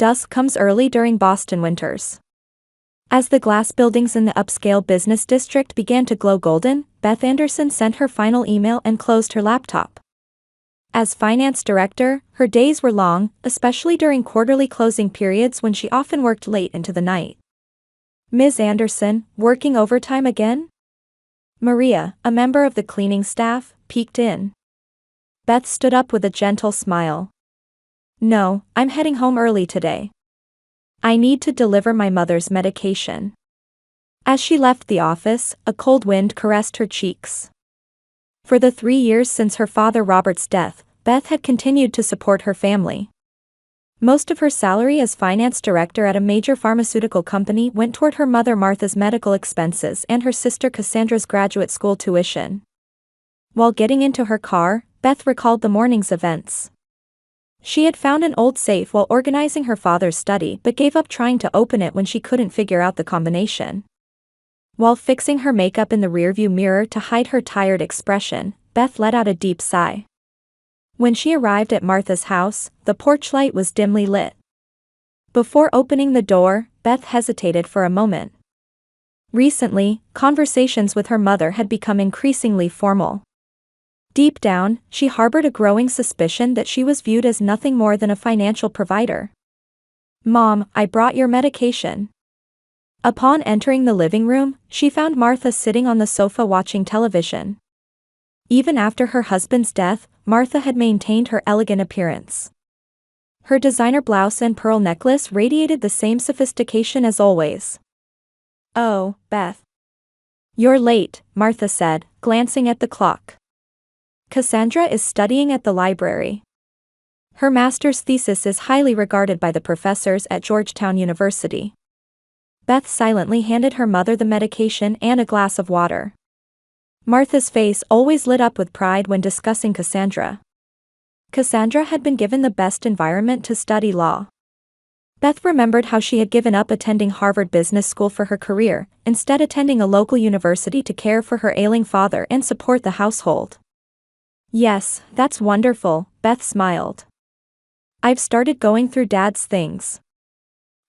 Dusk comes early during Boston winters. As the glass buildings in the upscale business district began to glow golden, Beth Anderson sent her final email and closed her laptop. As finance director, her days were long, especially during quarterly closing periods when she often worked late into the night. "Ms. Anderson, working overtime again?" Maria, a member of the cleaning staff, peeked in. Beth stood up with a gentle smile. "No, I'm heading home early today. I need to deliver my mother's medication." As she left the office, a cold wind caressed her cheeks. For the 3 years since her father Robert's death, Beth had continued to support her family. Most of her salary as finance director at a major pharmaceutical company went toward her mother Martha's medical expenses and her sister Cassandra's graduate school tuition. While getting into her car, Beth recalled the morning's events. She had found an old safe while organizing her father's study but gave up trying to open it when she couldn't figure out the combination. While fixing her makeup in the rearview mirror to hide her tired expression, Beth let out a deep sigh. When she arrived at Martha's house, the porch light was dimly lit. Before opening the door, Beth hesitated for a moment. Recently, conversations with her mother had become increasingly formal. Deep down, she harbored a growing suspicion that she was viewed as nothing more than a financial provider. "Mom, I brought your medication." Upon entering the living room, she found Martha sitting on the sofa watching television. Even after her husband's death, Martha had maintained her elegant appearance. Her designer blouse and pearl necklace radiated the same sophistication as always. "Oh, Beth. You're late," Martha said, glancing at the clock. "Cassandra is studying at the library. Her master's thesis is highly regarded by the professors at Georgetown University." Beth silently handed her mother the medication and a glass of water. Martha's face always lit up with pride when discussing Cassandra. Cassandra had been given the best environment to study law. Beth remembered how she had given up attending Harvard Business School for her career, instead attending a local university to care for her ailing father and support the household. "Yes, that's wonderful," Beth smiled. "I've started going through Dad's things.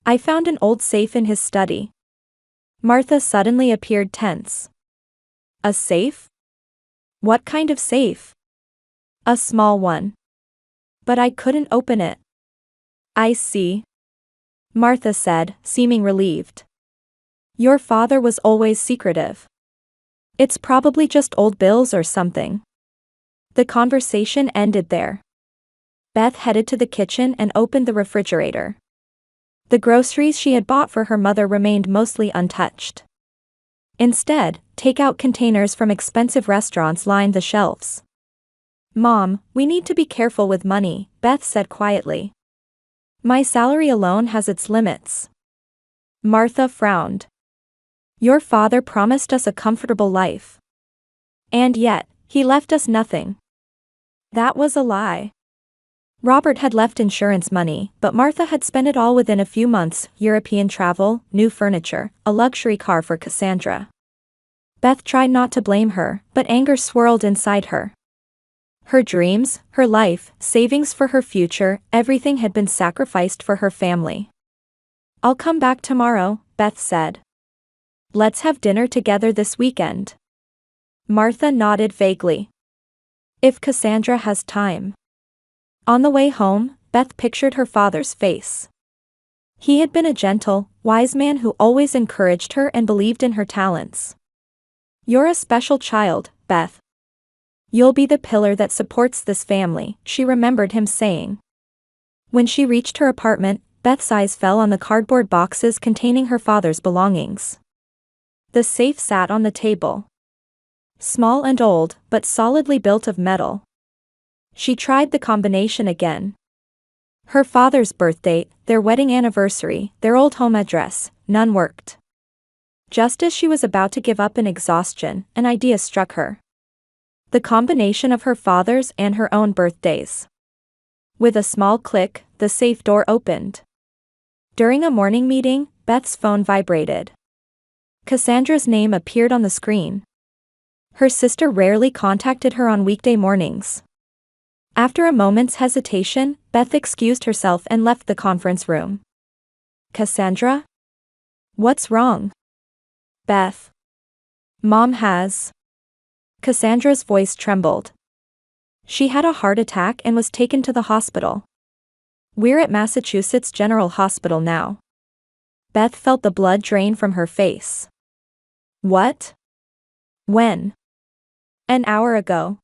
I found an old safe in his study." Martha suddenly appeared tense. "A safe? What kind of safe?" "A small one. But I couldn't open it." "I see," Martha said, seeming relieved. "Your father was always secretive. It's probably just old bills or something." The conversation ended there. Beth headed to the kitchen and opened the refrigerator. The groceries she had bought for her mother remained mostly untouched. Instead, takeout containers from expensive restaurants lined the shelves. "Mom, we need to be careful with money," Beth said quietly. "My salary alone has its limits." Martha frowned. "Your father promised us a comfortable life. And yet, he left us nothing." That was a lie. Robert had left insurance money, but Martha had spent it all within a few months: European travel, new furniture, a luxury car for Cassandra. Beth tried not to blame her, but anger swirled inside her. Her dreams, her life, savings for her future, everything had been sacrificed for her family. "I'll come back tomorrow," Beth said. "Let's have dinner together this weekend." Martha nodded vaguely. "If Cassandra has time." On the way home, Beth pictured her father's face. He had been a gentle, wise man who always encouraged her and believed in her talents. "You're a special child, Beth. You'll be the pillar that supports this family," she remembered him saying. When she reached her apartment, Beth's eyes fell on the cardboard boxes containing her father's belongings. The safe sat on the table. Small and old, but solidly built of metal. She tried the combination again. Her father's birthdate, their wedding anniversary, their old home address, none worked. Just as she was about to give up in exhaustion, an idea struck her. The combination of her father's and her own birthdays. With a small click, the safe door opened. During a morning meeting, Beth's phone vibrated. Cassandra's name appeared on the screen. Her sister rarely contacted her on weekday mornings. After a moment's hesitation, Beth excused herself and left the conference room. Cassandra? What's wrong? Beth. Mom has. Cassandra's voice trembled. She had a heart attack and was taken to the hospital. We're at Massachusetts General Hospital now. Beth felt the blood drain from her face. What? When? An hour ago.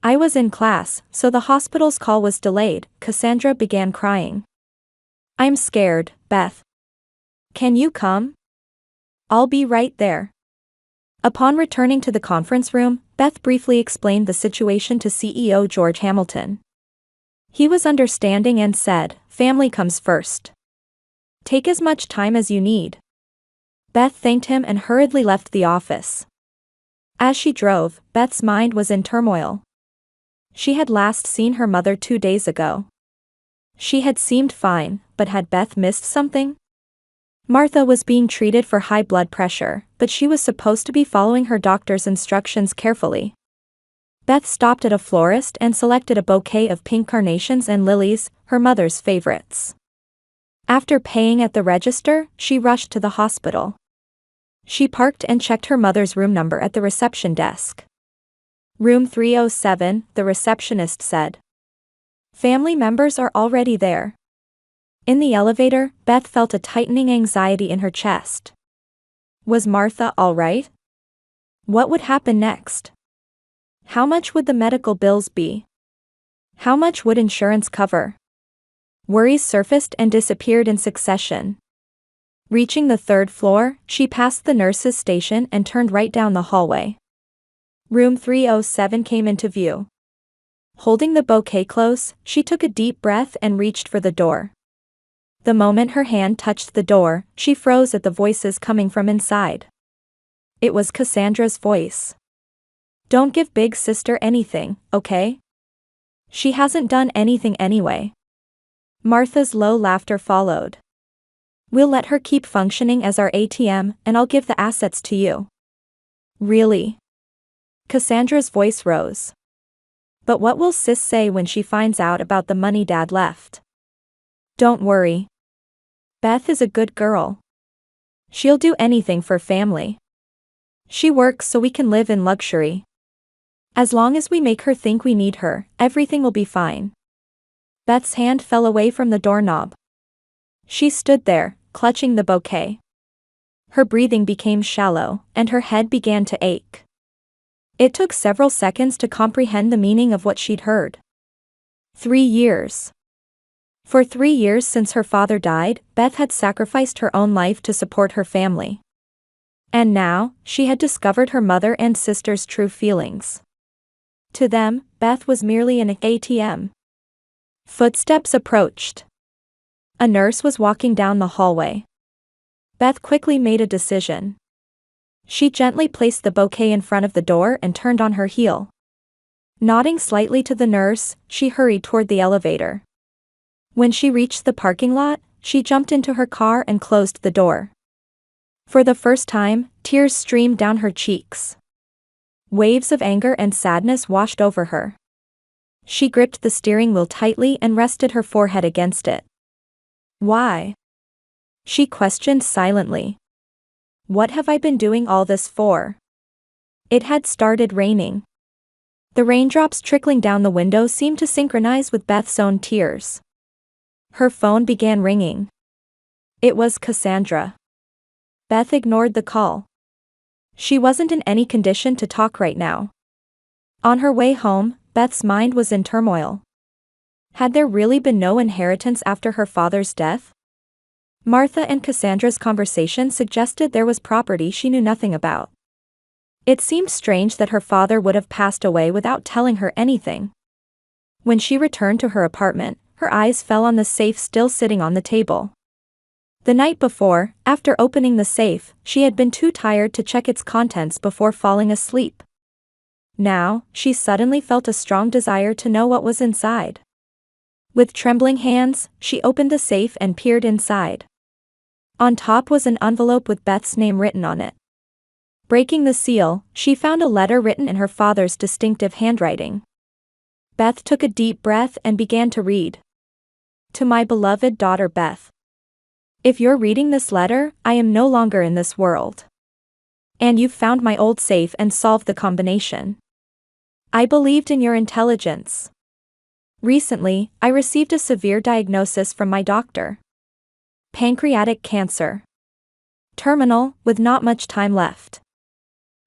I was in class, so the hospital's call was delayed. Cassandra began crying. I'm scared, Beth. Can you come? I'll be right there. Upon returning to the conference room, Beth briefly explained the situation to CEO George Hamilton. He was understanding and said, "Family comes first. Take as much time as you need." Beth thanked him and hurriedly left the office. As she drove, Beth's mind was in turmoil. She had last seen her mother 2 days ago. She had seemed fine, but had Beth missed something? Martha was being treated for high blood pressure, but she was supposed to be following her doctor's instructions carefully. Beth stopped at a florist and selected a bouquet of pink carnations and lilies, her mother's favorites. After paying at the register, she rushed to the hospital. She parked and checked her mother's room number at the reception desk. Room 307, the receptionist said. Family members are already there. In the elevator, Beth felt a tightening anxiety in her chest. Was Martha all right? What would happen next? How much would the medical bills be? How much would insurance cover? Worries surfaced and disappeared in succession. Reaching the 3rd floor, she passed the nurse's station and turned right down the hallway. Room 307 came into view. Holding the bouquet close, she took a deep breath and reached for the door. The moment her hand touched the door, she froze at the voices coming from inside. It was Cassandra's voice. Don't give big sister anything, okay? She hasn't done anything anyway. Martha's low laughter followed. We'll let her keep functioning as our ATM, and I'll give the assets to you. Really? Cassandra's voice rose. But what will Sis say when she finds out about the money Dad left? Don't worry. Beth is a good girl. She'll do anything for family. She works so we can live in luxury. As long as we make her think we need her, everything will be fine. Beth's hand fell away from the doorknob. She stood there, clutching the bouquet. Her breathing became shallow, and her head began to ache. It took several seconds to comprehend the meaning of what she'd heard. 3 years. For 3 years since her father died, Beth had sacrificed her own life to support her family. And now, she had discovered her mother and sister's true feelings. To them, Beth was merely an ATM. Footsteps approached. A nurse was walking down the hallway. Beth quickly made a decision. She gently placed the bouquet in front of the door and turned on her heel. Nodding slightly to the nurse, she hurried toward the elevator. When she reached the parking lot, she jumped into her car and closed the door. For the first time, tears streamed down her cheeks. Waves of anger and sadness washed over her. She gripped the steering wheel tightly and rested her forehead against it. Why? She questioned silently. What have I been doing all this for? It had started raining. The raindrops trickling down the window seemed to synchronize with Beth's own tears. Her phone began ringing. It was Cassandra. Beth ignored the call. She wasn't in any condition to talk right now. On her way home, Beth's mind was in turmoil. Had there really been no inheritance after her father's death? Martha and Cassandra's conversation suggested there was property she knew nothing about. It seemed strange that her father would have passed away without telling her anything. When she returned to her apartment, her eyes fell on the safe still sitting on the table. The night before, after opening the safe, she had been too tired to check its contents before falling asleep. Now, she suddenly felt a strong desire to know what was inside. With trembling hands, she opened the safe and peered inside. On top was an envelope with Beth's name written on it. Breaking the seal, she found a letter written in her father's distinctive handwriting. Beth took a deep breath and began to read. To my beloved daughter Beth. If you're reading this letter, I am no longer in this world. And you've found my old safe and solved the combination. I believed in your intelligence. Recently, I received a severe diagnosis from my doctor. Pancreatic cancer. Terminal, with not much time left.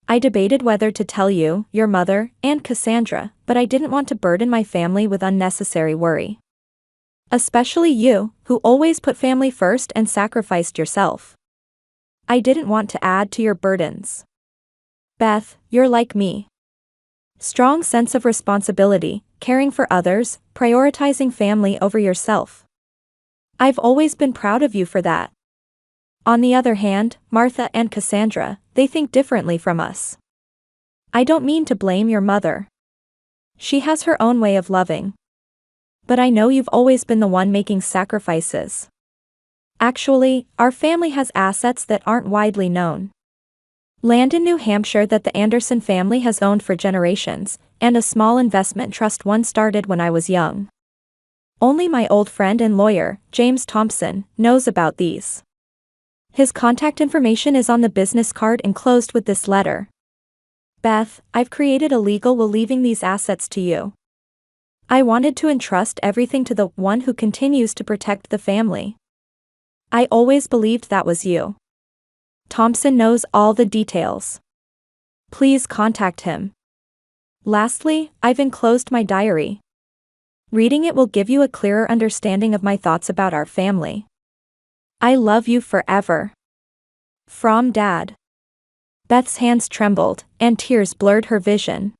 I debated whether to tell you, your mother, and Cassandra, but I didn't want to burden my family with unnecessary worry. Especially you, who always put family first and sacrificed yourself. I didn't want to add to your burdens. Beth, you're like me. Strong sense of responsibility, caring for others, prioritizing family over yourself. I've always been proud of you for that. On the other hand, Martha and Cassandra, they think differently from us. I don't mean to blame your mother. She has her own way of loving. But I know you've always been the one making sacrifices. Actually, our family has assets that aren't widely known. Land in New Hampshire that the Anderson family has owned for generations, and a small investment trust one started when I was young. Only my old friend and lawyer, James Thompson, knows about these. His contact information is on the business card enclosed with this letter. Beth, I've created a legal will leaving these assets to you. I wanted to entrust everything to the one who continues to protect the family. I always believed that was you. Thompson knows all the details. Please contact him. Lastly, I've enclosed my diary. Reading it will give you a clearer understanding of my thoughts about our family. I love you forever. From Dad. Beth's hands trembled, and tears blurred her vision.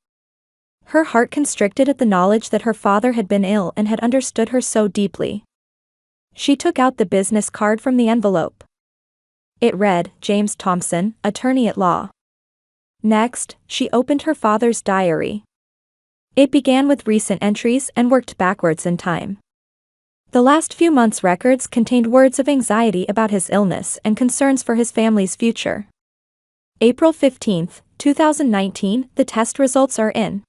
Her heart constricted at the knowledge that her father had been ill and had understood her so deeply. She took out the business card from the envelope. It read, James Thompson, attorney at law. Next, she opened her father's diary. It began with recent entries and worked backwards in time. The last few months' records contained words of anxiety about his illness and concerns for his family's future. April 15, 2019, the test results are in.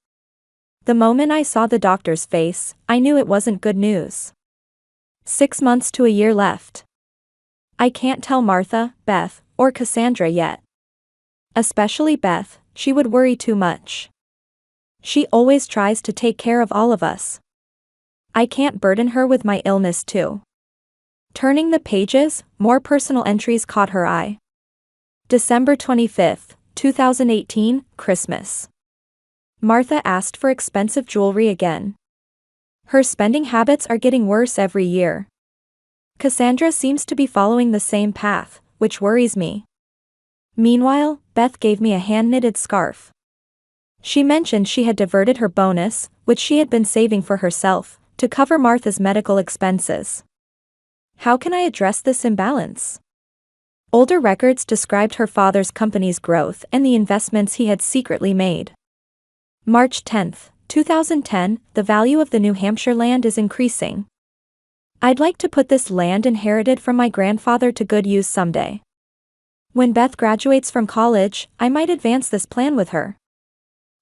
The moment I saw the doctor's face, I knew it wasn't good news. 6 months to a year left. I can't tell Martha, Beth, or Cassandra yet. Especially Beth, she would worry too much. She always tries to take care of all of us. I can't burden her with my illness too. Turning the pages, more personal entries caught her eye. December 25, 2018, Christmas. Martha asked for expensive jewelry again. Her spending habits are getting worse every year. Cassandra seems to be following the same path, which worries me. Meanwhile, Beth gave me a hand-knitted scarf. She mentioned she had diverted her bonus, which she had been saving for herself, to cover Martha's medical expenses. How can I address this imbalance? Older records described her father's company's growth and the investments he had secretly made. March 10, 2010, the value of the New Hampshire land is increasing. I'd like to put this land inherited from my grandfather to good use someday. When Beth graduates from college, I might advance this plan with her.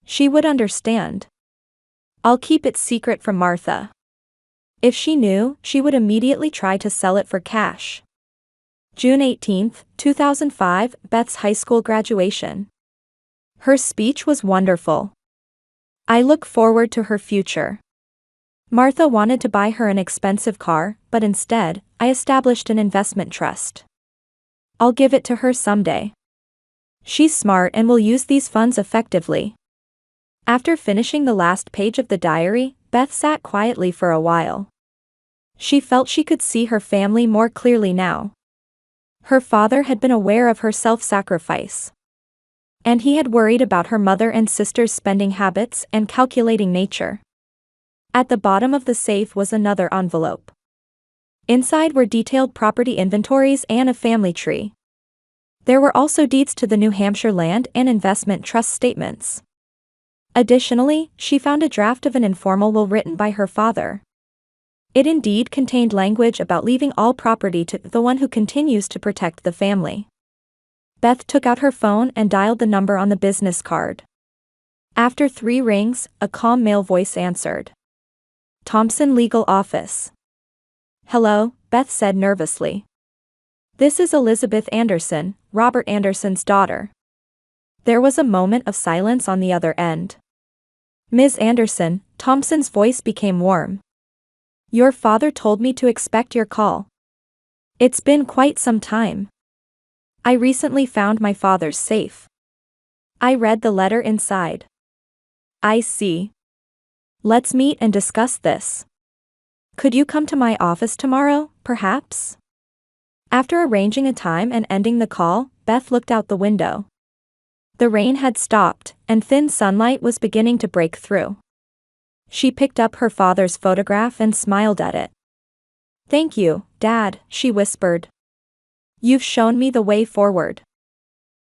She would understand. I'll keep it secret from Martha. If she knew, she would immediately try to sell it for cash. June 18, 2005, Beth's high school graduation. Her speech was wonderful. I look forward to her future. Martha wanted to buy her an expensive car, but instead, I established an investment trust. I'll give it to her someday. She's smart and will use these funds effectively. After finishing the last page of the diary, Beth sat quietly for a while. She felt she could see her family more clearly now. Her father had been aware of her self-sacrifice. And he had worried about her mother and sister's spending habits and calculating nature. At the bottom of the safe was another envelope. Inside were detailed property inventories and a family tree. There were also deeds to the New Hampshire land and investment trust statements. Additionally, she found a draft of an informal will written by her father. It indeed contained language about leaving all property to the one who continues to protect the family. Beth took out her phone and dialed the number on the business card. After 3 rings, a calm male voice answered. Thompson Legal Office. Hello, Beth said nervously. This is Elizabeth Anderson, Robert Anderson's daughter. There was a moment of silence on the other end. Ms. Anderson, Thompson's voice became warm. Your father told me to expect your call. It's been quite some time. I recently found my father's safe. I read the letter inside. I see. Let's meet and discuss this. Could you come to my office tomorrow, perhaps? After arranging a time and ending the call, Beth looked out the window. The rain had stopped, and thin sunlight was beginning to break through. She picked up her father's photograph and smiled at it. Thank you, Dad, she whispered. You've shown me the way forward.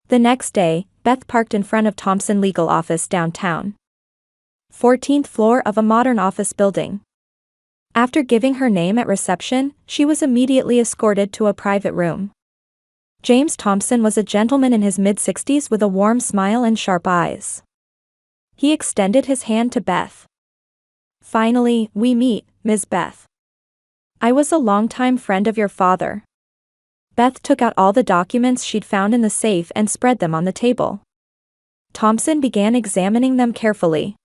The next day, Beth parked in front of Thompson Legal Office downtown. 14th floor of a modern office building. After giving her name at reception, she was immediately escorted to a private room. James Thompson was a gentleman in his mid-60s with a warm smile and sharp eyes. He extended his hand to Beth. Finally, we meet, Ms. Beth. I was a longtime friend of your father. Beth took out all the documents she'd found in the safe and spread them on the table. Thompson began examining them carefully.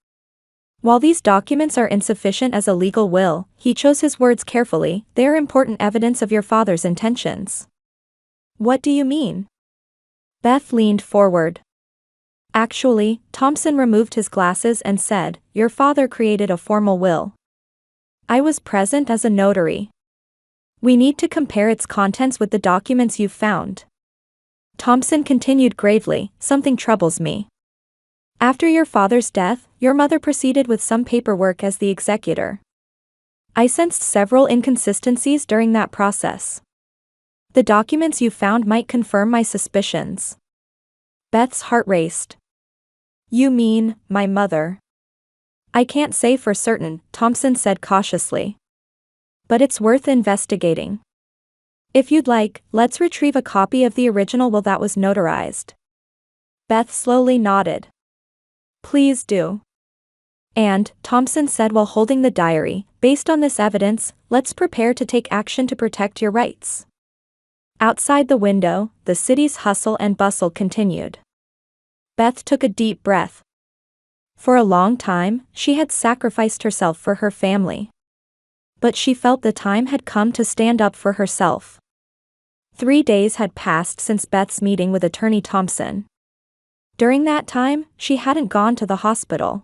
While these documents are insufficient as a legal will, he chose his words carefully. They are important evidence of your father's intentions. What do you mean? Beth leaned forward. Actually, Thompson removed his glasses and said, your father created a formal will. I was present as a notary. We need to compare its contents with the documents you've found. Thompson continued gravely, something troubles me. After your father's death, your mother proceeded with some paperwork as the executor. I sensed several inconsistencies during that process. The documents you found might confirm my suspicions. Beth's heart raced. You mean, my mother? I can't say for certain, Thompson said cautiously. But it's worth investigating. If you'd like, let's retrieve a copy of the original will that was notarized. Beth slowly nodded. Please do. And, Thompson said while holding the diary, based on this evidence, let's prepare to take action to protect your rights. Outside the window, the city's hustle and bustle continued. Beth took a deep breath. For a long time, she had sacrificed herself for her family. But she felt the time had come to stand up for herself. 3 days had passed since Beth's meeting with Attorney Thompson. During that time, she hadn't gone to the hospital.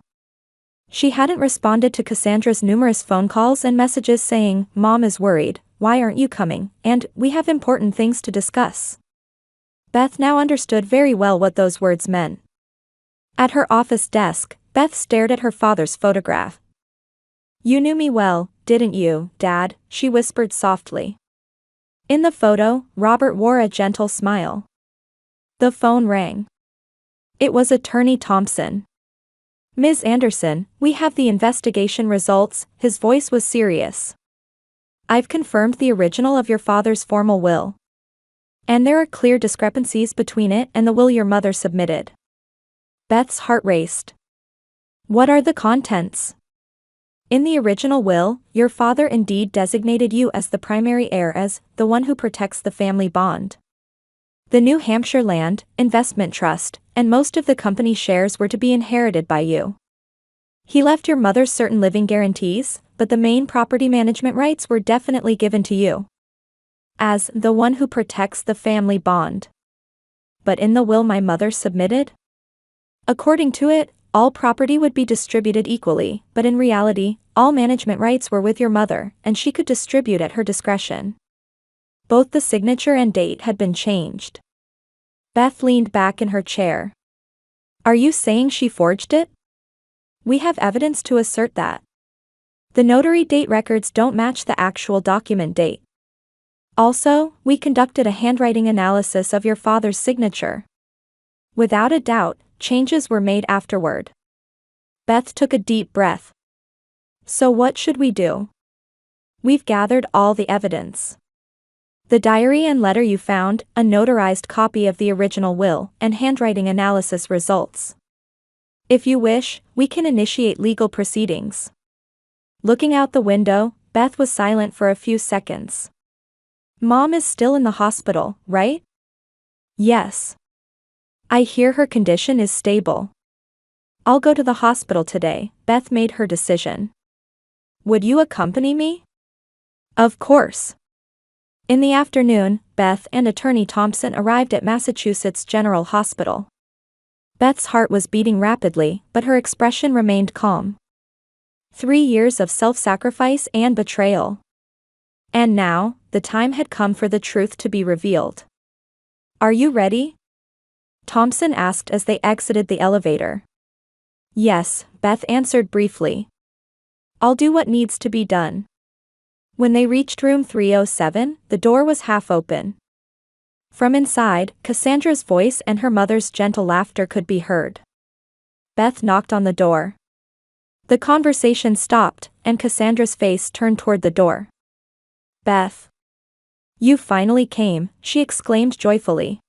She hadn't responded to Cassandra's numerous phone calls and messages saying, Mom is worried, why aren't you coming, and, we have important things to discuss. Beth now understood very well what those words meant. At her office desk, Beth stared at her father's photograph. You knew me well, didn't you, Dad? She whispered softly. In the photo, Robert wore a gentle smile. The phone rang. It was Attorney Thompson. Ms. Anderson, we have the investigation results. His voice was serious. I've confirmed the original of your father's formal will. And there are clear discrepancies between it and the will your mother submitted. Beth's heart raced. What are the contents? In the original will, your father indeed designated you as the primary heir, as the one who protects the family bond. The New Hampshire Land, Investment Trust, and most of the company's shares were to be inherited by you. He left your mother certain living guarantees, but the main property management rights were definitely given to you. As the one who protects the family bond. But in the will my mother submitted? According to it, all property would be distributed equally, but in reality, all management rights were with your mother, and she could distribute at her discretion. Both the signature and date had been changed. Beth leaned back in her chair. Are you saying she forged it? We have evidence to assert that. The notary date records don't match the actual document date. Also, we conducted a handwriting analysis of your father's signature. Without a doubt, changes were made afterward. Beth took a deep breath. So what should we do? We've gathered all the evidence. The diary and letter you found, a notarized copy of the original will, and handwriting analysis results. If you wish, we can initiate legal proceedings. Looking out the window, Beth was silent for a few seconds. Mom is still in the hospital, right? Yes. I hear her condition is stable. I'll go to the hospital today. Beth made her decision. Would you accompany me? Of course. In the afternoon, Beth and Attorney Thompson arrived at Massachusetts General Hospital. Beth's heart was beating rapidly, but her expression remained calm. 3 years of self-sacrifice and betrayal. And now, the time had come for the truth to be revealed. Are you ready? Thompson asked as they exited the elevator. Yes, Beth answered briefly. I'll do what needs to be done. When they reached room 307, the door was half open. From inside, Cassandra's voice and her mother's gentle laughter could be heard. Beth knocked on the door. The conversation stopped, and Cassandra's face turned toward the door. Beth. You finally came, she exclaimed joyfully.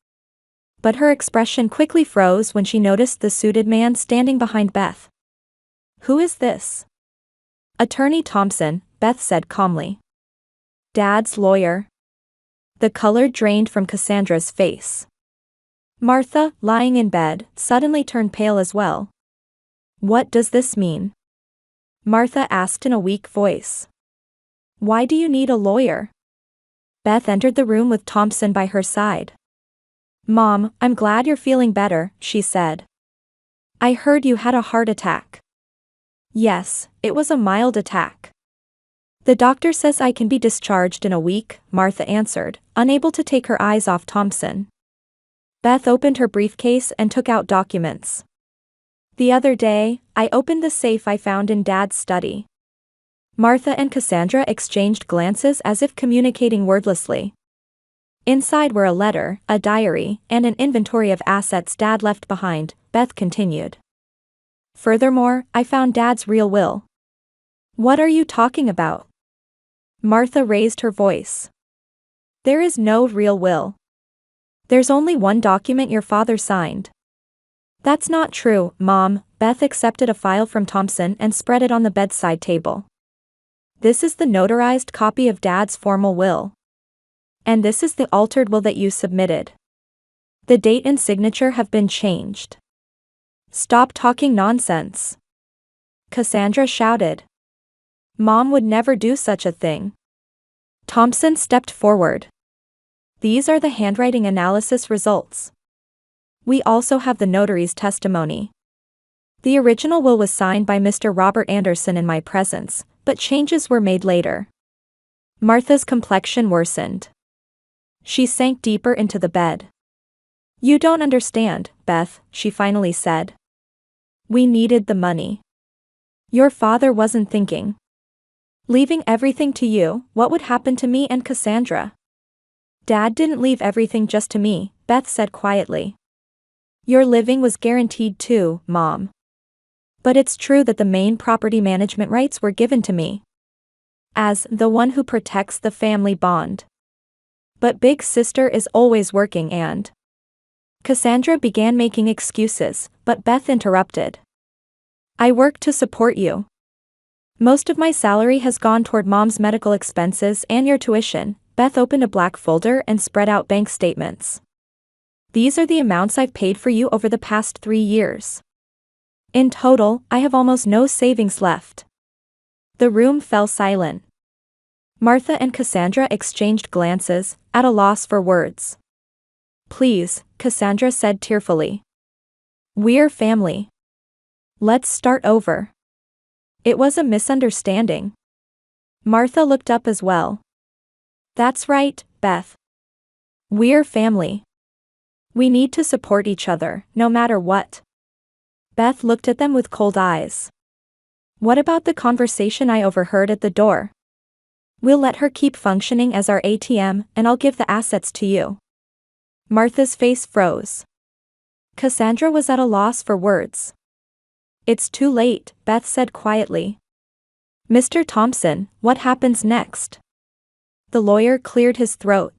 But her expression quickly froze when she noticed the suited man standing behind Beth. Who is this? Attorney Thompson, Beth said calmly. Dad's lawyer. The color drained from Cassandra's face. Martha, lying in bed, suddenly turned pale as well. What does this mean? Martha asked in a weak voice. Why do you need a lawyer? Beth entered the room with Thompson by her side. Mom, I'm glad you're feeling better, she said. I heard you had a heart attack. Yes, it was a mild attack. The doctor says I can be discharged in a week, Martha answered, unable to take her eyes off Thompson. Beth opened her briefcase and took out documents. The other day, I opened the safe I found in Dad's study. Martha and Cassandra exchanged glances as if communicating wordlessly. Inside were a letter, a diary, and an inventory of assets Dad left behind, Beth continued. Furthermore, I found Dad's real will. What are you talking about? Martha raised her voice. There is no real will. There's only one document your father signed. That's not true, Mom. Beth accepted a file from Thompson and spread it on the bedside table. This is the notarized copy of Dad's formal will. And this is the altered will that you submitted. The date and signature have been changed. Stop talking nonsense. Cassandra shouted. Mom would never do such a thing. Thompson stepped forward. These are the handwriting analysis results. We also have the notary's testimony. The original will was signed by Mr. Robert Anderson in my presence, but changes were made later. Martha's complexion worsened. She sank deeper into the bed. You don't understand, Beth, she finally said. We needed the money. Your father wasn't thinking. Leaving everything to you, what would happen to me and Cassandra? Dad didn't leave everything just to me, Beth said quietly. Your living was guaranteed too, Mom. But it's true that the main property management rights were given to me. As the one who protects the family bond. But Big Sister is always working and... Cassandra began making excuses, but Beth interrupted. I work to support you. Most of my salary has gone toward Mom's medical expenses and your tuition. Beth opened a black folder and spread out bank statements. These are the amounts I've paid for you over the past 3 years. In total, I have almost no savings left. The room fell silent. Martha and Cassandra exchanged glances, at a loss for words. Please, Cassandra said tearfully. We're family. Let's start over. It was a misunderstanding. Martha looked up as well. That's right, Beth. We're family. We need to support each other, no matter what. Beth looked at them with cold eyes. What about the conversation I overheard at the door? We'll let her keep functioning as our ATM, and I'll give the assets to you. Martha's face froze. Cassandra was at a loss for words. It's too late, Beth said quietly. Mr. Thompson, what happens next? The lawyer cleared his throat.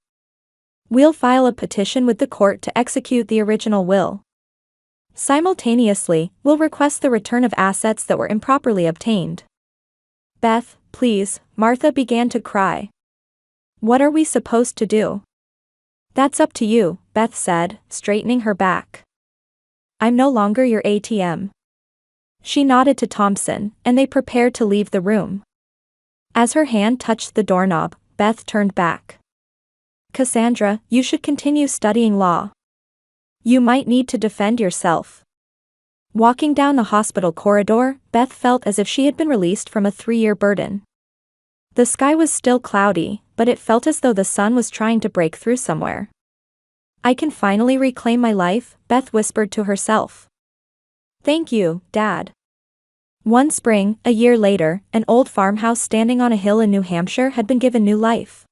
We'll file a petition with the court to execute the original will. Simultaneously, we'll request the return of assets that were improperly obtained. Beth, please, Martha began to cry. What are we supposed to do? That's up to you, Beth said, straightening her back. I'm no longer your ATM. She nodded to Thompson, and they prepared to leave the room. As her hand touched the doorknob, Beth turned back. Cassandra, you should continue studying law. You might need to defend yourself. Walking down the hospital corridor, Beth felt as if she had been released from a 3-year burden. The sky was still cloudy, but it felt as though the sun was trying to break through somewhere. I can finally reclaim my life, Beth whispered to herself. Thank you, Dad. One spring, a year later, an old farmhouse standing on a hill in New Hampshire had been given new life.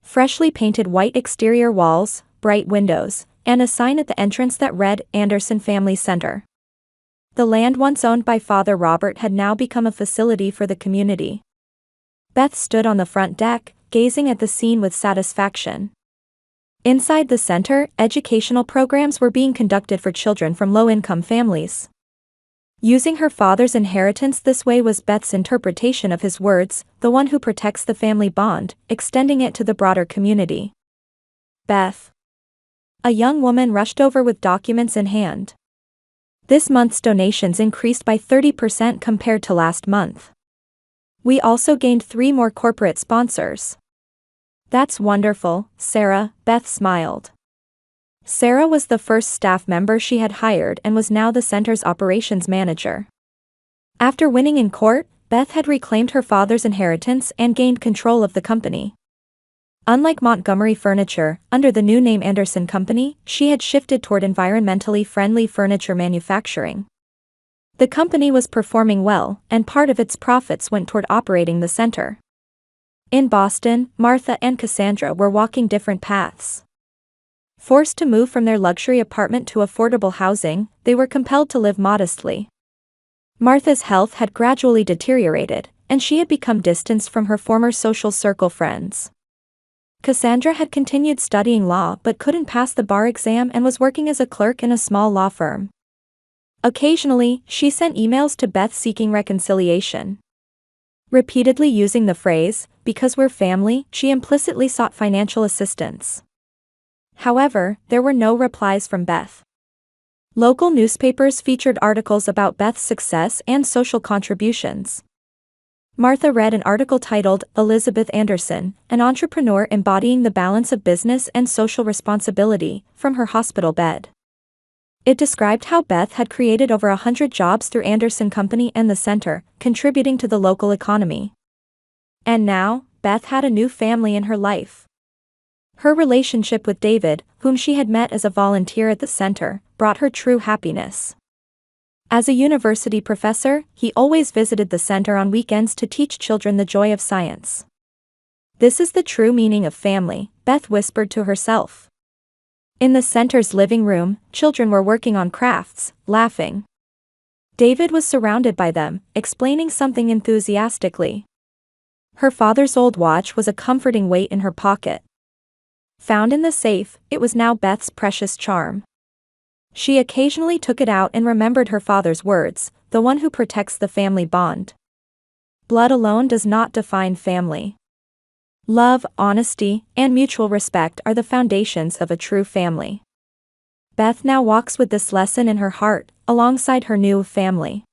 Freshly painted white exterior walls, bright windows, and a sign at the entrance that read Anderson Family Center. The land once owned by Father Robert had now become a facility for the community. Beth stood on the front deck, gazing at the scene with satisfaction. Inside the center, educational programs were being conducted for children from low-income families. Using her father's inheritance this way was Beth's interpretation of his words, the one who protects the family bond, extending it to the broader community. Beth. A young woman rushed over with documents in hand. This month's donations increased by 30% compared to last month. We also gained 3 more corporate sponsors. That's wonderful, Sarah, Beth smiled. Sarah was the first staff member she had hired and was now the center's operations manager. After winning in court, Beth had reclaimed her father's inheritance and gained control of the company. Unlike Montgomery Furniture, under the new name Anderson Company, she had shifted toward environmentally friendly furniture manufacturing. The company was performing well, and part of its profits went toward operating the center. In Boston, Martha and Cassandra were walking different paths. Forced to move from their luxury apartment to affordable housing, they were compelled to live modestly. Martha's health had gradually deteriorated, and she had become distanced from her former social circle friends. Cassandra had continued studying law but couldn't pass the bar exam and was working as a clerk in a small law firm. Occasionally, she sent emails to Beth seeking reconciliation. Repeatedly using the phrase, "because we're family," she implicitly sought financial assistance. However, there were no replies from Beth. Local newspapers featured articles about Beth's success and social contributions. Martha read an article titled, "Elizabeth Anderson, an entrepreneur embodying the balance of business and social responsibility," from her hospital bed. It described how Beth had created over 100 jobs through Anderson Company and the center, contributing to the local economy. And now, Beth had a new family in her life. Her relationship with David, whom she had met as a volunteer at the center, brought her true happiness. As a university professor, he always visited the center on weekends to teach children the joy of science. This is the true meaning of family, Beth whispered to herself. In the center's living room, children were working on crafts, laughing. David was surrounded by them, explaining something enthusiastically. Her father's old watch was a comforting weight in her pocket. Found in the safe, it was now Beth's precious charm. She occasionally took it out and remembered her father's words, "the one who protects the family bond." Blood alone does not define family. Love, honesty, and mutual respect are the foundations of a true family. Beth now walks with this lesson in her heart, alongside her new family.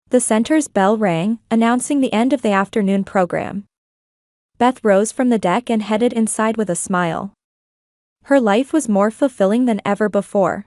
The center's bell rang, announcing the end of the afternoon program. Beth rose from the deck and headed inside with a smile. Her life was more fulfilling than ever before.